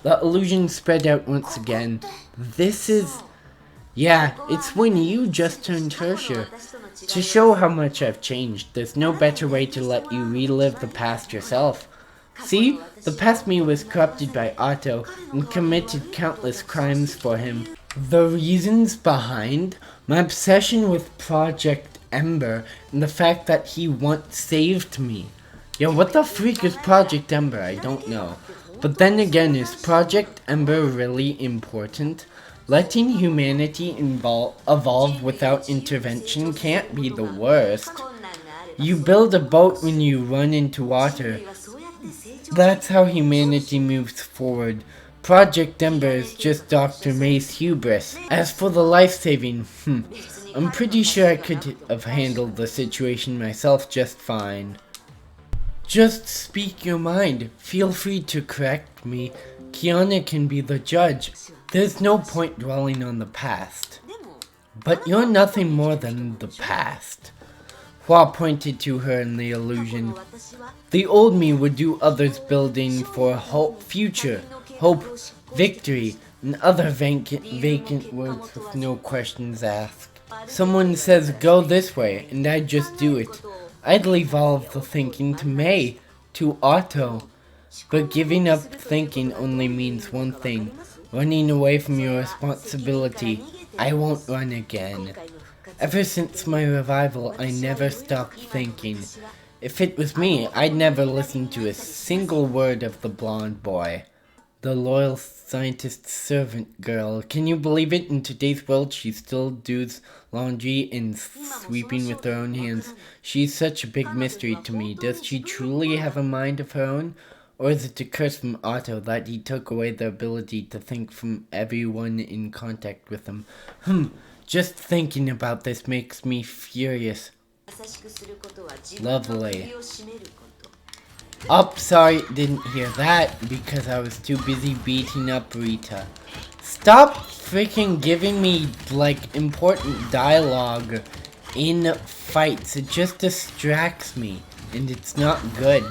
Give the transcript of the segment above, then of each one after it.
The illusion spread out once again. This is... Yeah, it's when you just turned Herrscher. To show how much I've changed, there's no better way to let you relive the past yourself. See, the past me was corrupted by Otto and committed countless crimes for him. The reasons behind my obsession with Project Ember and the fact that he once saved me. Yeah, what the freak is Project Ember? I don't know. But then again, is Project Ember really important? Letting humanity evolve without intervention can't be the worst. You build a boat when you run into water. That's how humanity moves forward. Project Ember is just Dr. May's hubris. As for the life-saving, I'm pretty sure I could have handled the situation myself just fine. Just speak your mind. Feel free to correct me. Kiana can be the judge. There's no point dwelling on the past. But you're nothing more than the past. HUA pointed to her in the illusion. The old me would do others building for hope, future, hope, victory, and other vacant words with no questions asked. Someone says go this way, and I'd just do it. I'd leave all of the thinking to May, to Otto. But giving up thinking only means one thing. Running away from your responsibility. I won't run again. Ever since my revival, I never stopped thinking. If it was me, I'd never listen to a single word of the blonde boy. The loyal scientist's servant girl. Can you believe it? In today's world, she still does laundry and sweeping with her own hands. She's such a big mystery to me. Does she truly have a mind of her own? Or is it a curse from Otto that he took away the ability to think from everyone in contact with him? Just thinking about this makes me furious. Lovely. Sorry, didn't hear that because I was too busy beating up Rita. Stop freaking giving me, like, important dialogue in fights. It just distracts me, and it's not good.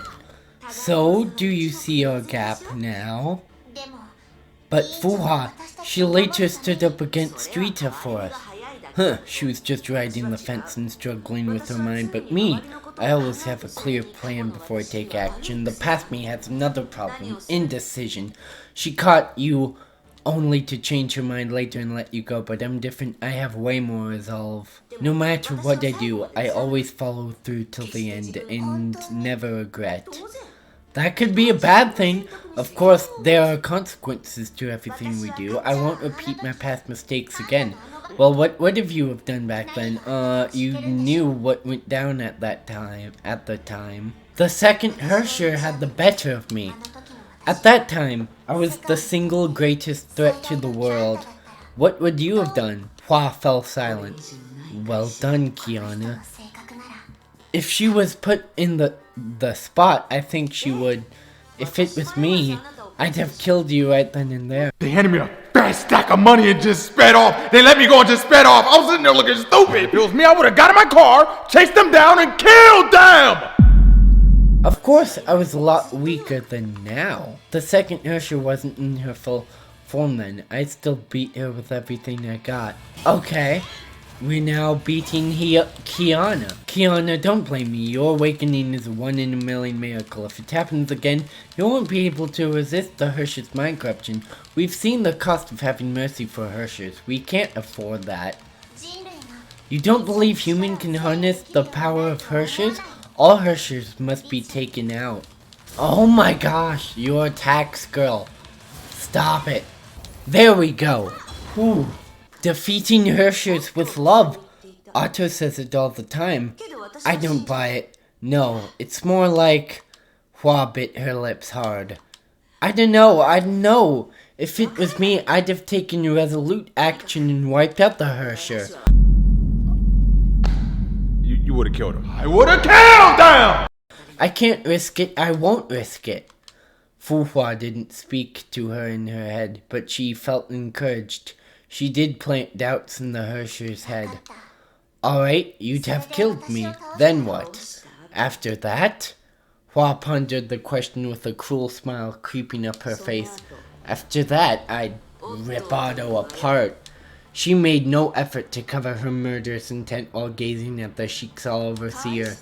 So, do you see your gap now? But Fuha, she later stood up against Rita for us. She was just riding the fence and struggling with her mind, but me, I always have a clear plan before I take action. The past me has another problem, indecision. She caught you only to change her mind later and let you go, but I'm different. I have way more resolve. No matter what I do, I always follow through till the end and never regret. That could be a bad thing. Of course, there are consequences to everything we do. I won't repeat my past mistakes again. Well, what would have you have done back then? You knew what went down at the time. The second Herrscher had the better of me. At that time, I was the single greatest threat to the world. What would you have done? HUA fell silent. Well done, Kiana. If she was put in the spot, I think she would. If it was me, I'd have killed you right then and there. They handed me a fat stack of money and just sped off. They let me go and just sped off. I was sitting there looking stupid. If it was me, I would have got in my car, chased them down, and killed them! Of course, I was a lot weaker than now. The second Herrscher wasn't in her full form then. I still beat her with everything I got. Okay. We're now beating Kiana. Kiana, don't blame me. Your awakening is a 1 in a million miracle. If it happens again, you won't be able to resist the Herrscher's mind corruption. We've seen the cost of having mercy for Herrschers. We can't afford that. You don't believe human can harness the power of Herrschers? All Herrschers must be taken out. Oh my gosh, you're a tax girl. Stop it. There we go. Whew. Defeating Herrschers with love. Otto says it all the time. I don't buy it. No, it's more like HUA bit her lips hard. I don't know. If it was me, I'd have taken resolute action and wiped out the Herrscher. You would have killed him. I would have killed them! I can't risk it. I won't risk it. HUA didn't speak to her in her head, but she felt encouraged. She did plant doubts in the Herrscher's head. Alright, you'd have killed me. Then what? After that? HUA pondered the question with a cruel smile creeping up her face. After that, I'd rip Otto apart. She made no effort to cover her murderous intent while gazing at the Sheik's overseer.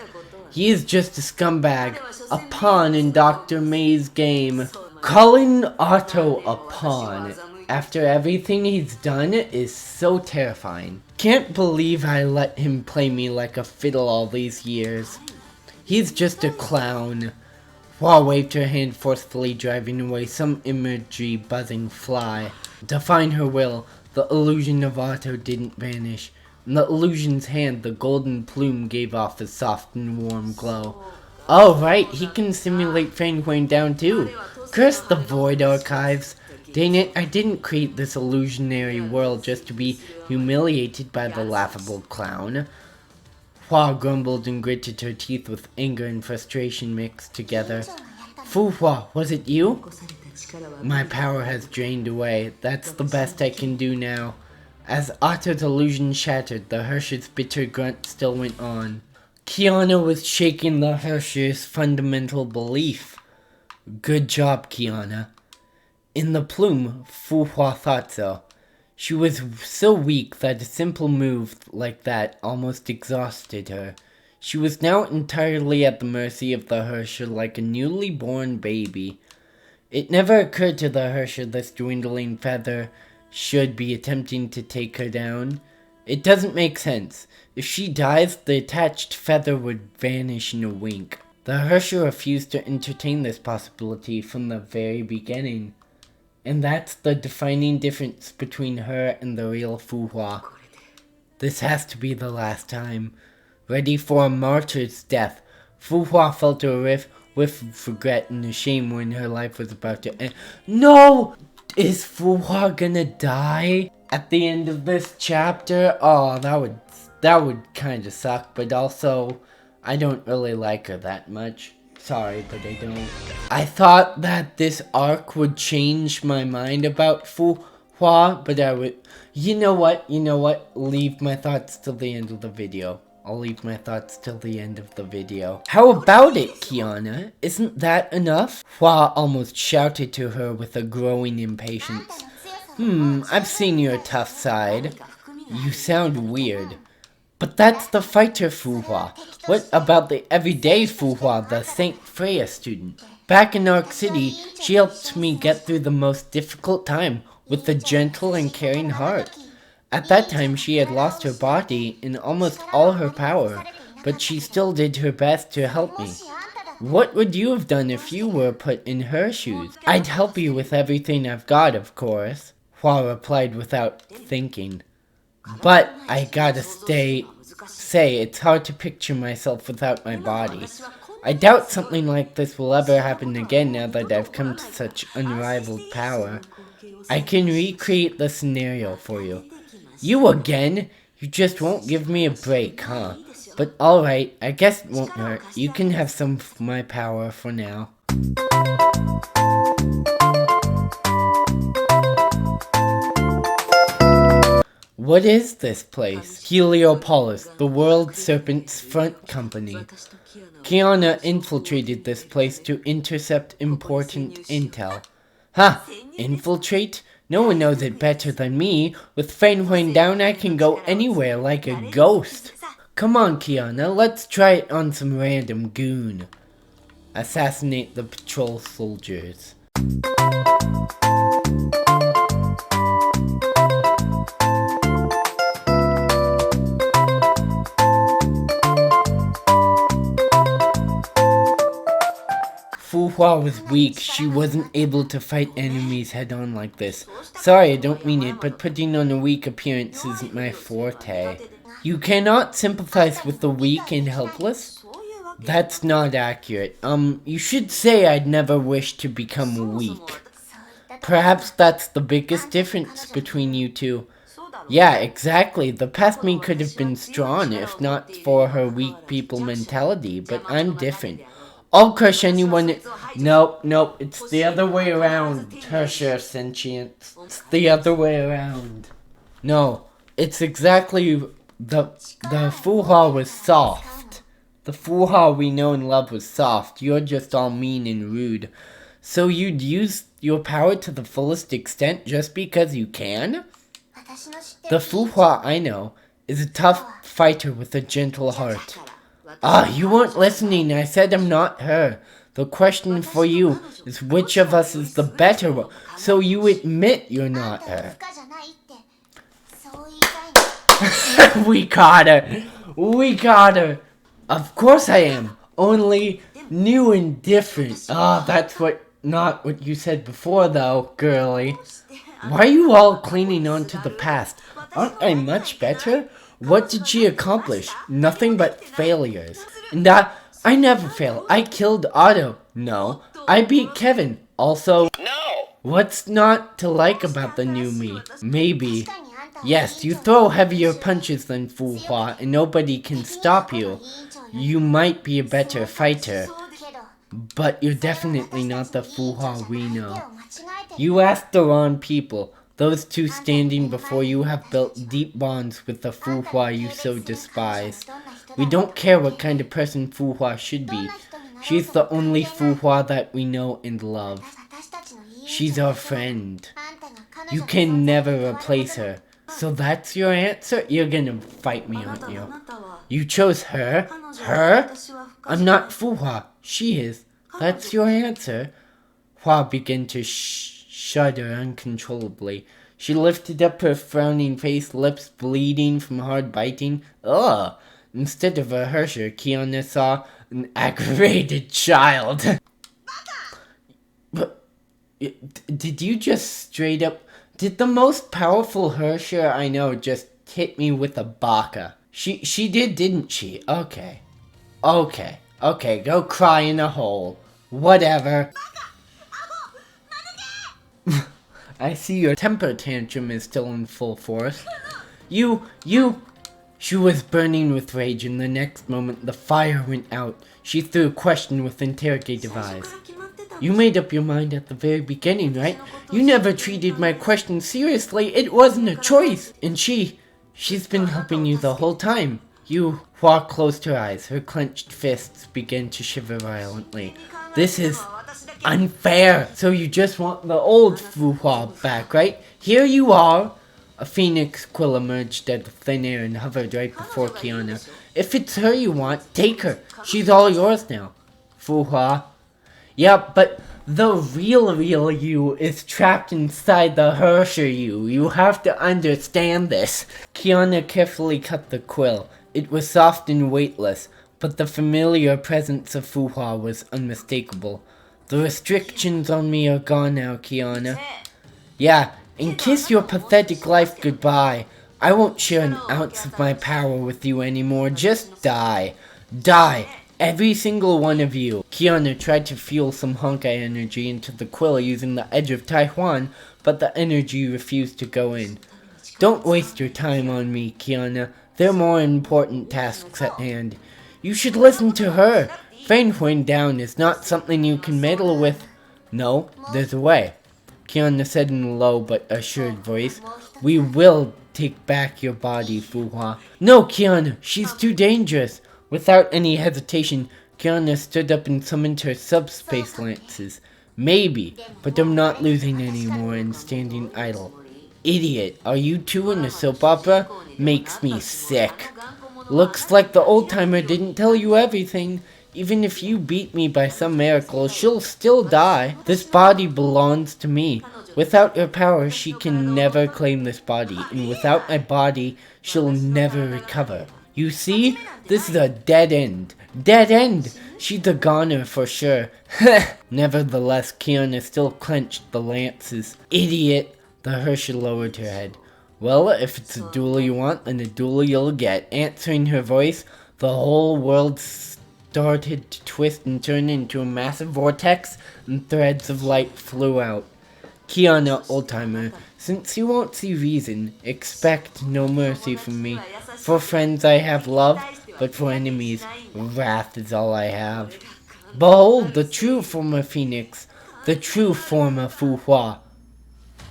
He is just a scumbag, a pawn in Dr. May's game. Calling Otto a pawn after everything he's done is so terrifying. Can't believe I let him play me like a fiddle all these years. He's just a clown. HUA waved her hand forcefully, driving away some imagery buzzing fly. Defying her will, the illusion of Otto didn't vanish. In the illusion's hand, the golden plume gave off a soft and warm glow. Oh right, he can simulate fanging down too. Curse the void archives. Dang it, I didn't create this illusionary world just to be humiliated by the laughable clown. HUA grumbled and gritted her teeth with anger and frustration mixed together. HUA, was it you? My power has drained away. That's the best I can do now. As Otto's illusion shattered, the Herrscher's bitter grunt still went on. Kiana was shaking the Herrscher's fundamental belief. Good job, Kiana. In the plume, HUA thought so. She was so weak that a simple move like that almost exhausted her. She was now entirely at the mercy of the Herrscher like a newly born baby. It never occurred to the Herrscher this dwindling feather should be attempting to take her down. It doesn't make sense. If she dies, the attached feather would vanish in a wink. The Herrscher refused to entertain this possibility from the very beginning. And that's the defining difference between her and the real HUA. This has to be the last time. Ready for a martyr's death, HUA felt a whiff of regret and shame when her life was about to end. No! Is HUA gonna die at the end of this chapter? Oh, that would kinda suck, but also, I don't really like her that much. Sorry, but I don't. I thought that this arc would change my mind about HUA, but I would... You know what? Leave my thoughts till the end of the video. I'll leave my thoughts till the end of the video. How about it, Kiana? Isn't that enough? HUA almost shouted to her with a growing impatience. I've seen your tough side. You sound weird. But that's the fighter HUA. What about the everyday HUA, the St. Freya student? Back in Arc City, she helped me get through the most difficult time with a gentle and caring heart. At that time, she had lost her body and almost all her power, but she still did her best to help me. What would you have done if you were put in her shoes? I'd help you with everything I've got, of course, HUA replied without thinking. But I gotta say it's hard to picture myself without my body. I doubt something like this will ever happen again now that I've come to such unrivaled power. I can recreate the scenario for you. You again? You just won't give me a break, huh? But alright, I guess it won't hurt. You can have some of my power for now. What is this place? Heliopolis, the World Serpent's front company. Kiana infiltrated this place to intercept important intel. Ha! Infiltrate? No one knows it better than me. With Fane down, I can go anywhere like a ghost. Come on, Kiana, let's try it on some random goon. Assassinate the patrol soldiers. HUA was weak. She wasn't able to fight enemies head-on like this. Sorry, I don't mean it, but putting on a weak appearance isn't my forte. You cannot sympathize with the weak and helpless? That's not accurate. You should say I'd never wish to become weak. Perhaps that's the biggest difference between you two. Yeah, exactly. The past me could have been strong if not for her weak people mentality, but I'm different. I'll crush anyone. Nope, it's the other way around, Herrscher of Sentience. It's the other way around. No, it's exactly the HUA was soft. The HUA we know and love was soft. You're just all mean and rude. So you'd use your power to the fullest extent just because you can? The Fuhua I know is a tough fighter with a gentle heart. Ah, you weren't listening. I said I'm not her. The question for you is which of us is the better one, so you admit you're not her. We got her. We got her. Of course I am. Only new and different. Ah, that's not what you said before though, girly. Why are you all clinging on to the past? Aren't I much better? What did she accomplish? Nothing but failures. And I never fail. I killed Otto. No. I beat Kevin. Also, no. What's not to like about the new me? Maybe. Yes, you throw heavier punches than Fuhua and nobody can stop you. You might be a better fighter, but you're definitely not the Fuhua we know. You asked the wrong people. Those two standing before you have built deep bonds with the Fuhua you so despise. We don't care what kind of person Fuhua should be. She's the only Fuhua that we know and love. She's our friend. You can never replace her. So that's your answer? You're gonna fight me, aren't you? You chose her? Her? I'm not Fuhua. She is. That's your answer? Hua began to shudder uncontrollably. She lifted up her frowning face, lips bleeding from hard biting. Ugh! Instead of a Herrscher, Kiana saw an aggravated child. But did you just straight up... Did the most powerful Herrscher I know just hit me with a baka? She did, didn't she? Okay. Okay, go cry in a hole. Whatever. I see your temper tantrum is still in full force. You... She was burning with rage, and the next moment the fire went out. She threw a question with interrogative eyes. You made up your mind at the very beginning, right? You never treated my question seriously. It wasn't a choice. And she's been helping you the whole time. Hua closed her eyes. Her clenched fists began to shiver violently. This is unfair. So you just want the old Fuhua back, right? Here you are. A phoenix quill emerged out of thin air and hovered right before Kiana. If it's her you want, take her. She's all yours now. Fuhua. Yeah, but the real you is trapped inside the Herrscher you. You have to understand this. Kiana carefully cut the quill. It was soft and weightless, but the familiar presence of Fuhua was unmistakable. The restrictions on me are gone now, Kiana. Yeah, and kiss your pathetic life goodbye. I won't share an ounce of my power with you anymore. Just die. Die. Every single one of you. Kiana tried to fuel some Honkai energy into the quill using the edge of Taiwan, but the energy refused to go in. Don't waste your time on me, Kiana. There are more important tasks at hand. You should listen to her. Feinhuin down is not something you can meddle with. No, there's a way. Kiana said in a low but assured voice. We will take back your body, Fuhua. No, Kiana, she's too dangerous. Without any hesitation, Kiana stood up and summoned her subspace lances. Maybe, but I'm not losing anymore and standing idle. Idiot, are you two in a soap opera? Makes me sick. Looks like the old-timer didn't tell you everything. Even if you beat me by some miracle, she'll still die. This body belongs to me. Without her power, she can never claim this body. And without my body, she'll never recover. You see? This is a dead end. Dead end! She's a goner for sure. Nevertheless, Kiana still clenched the lances. Idiot! The Herrscher lowered her head. Well, if it's a duel you want, then a duel you'll get. Answering her voice, the whole world started to twist and turn into a massive vortex, and threads of light flew out. Kiana, old-timer, since you won't see reason, expect no mercy from me. For friends I have love, but for enemies, wrath is all I have. Behold, the true form of Phoenix, the true form of Fuhua.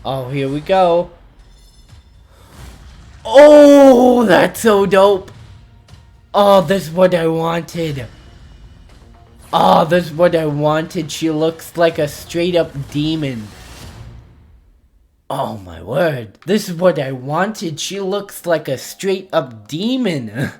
Oh, here we go. Oh, that's so dope. Oh, this is what I wanted. Oh, this is what I wanted. She looks like a straight up demon. Oh my word, this is what I wanted. She looks like a straight up demon.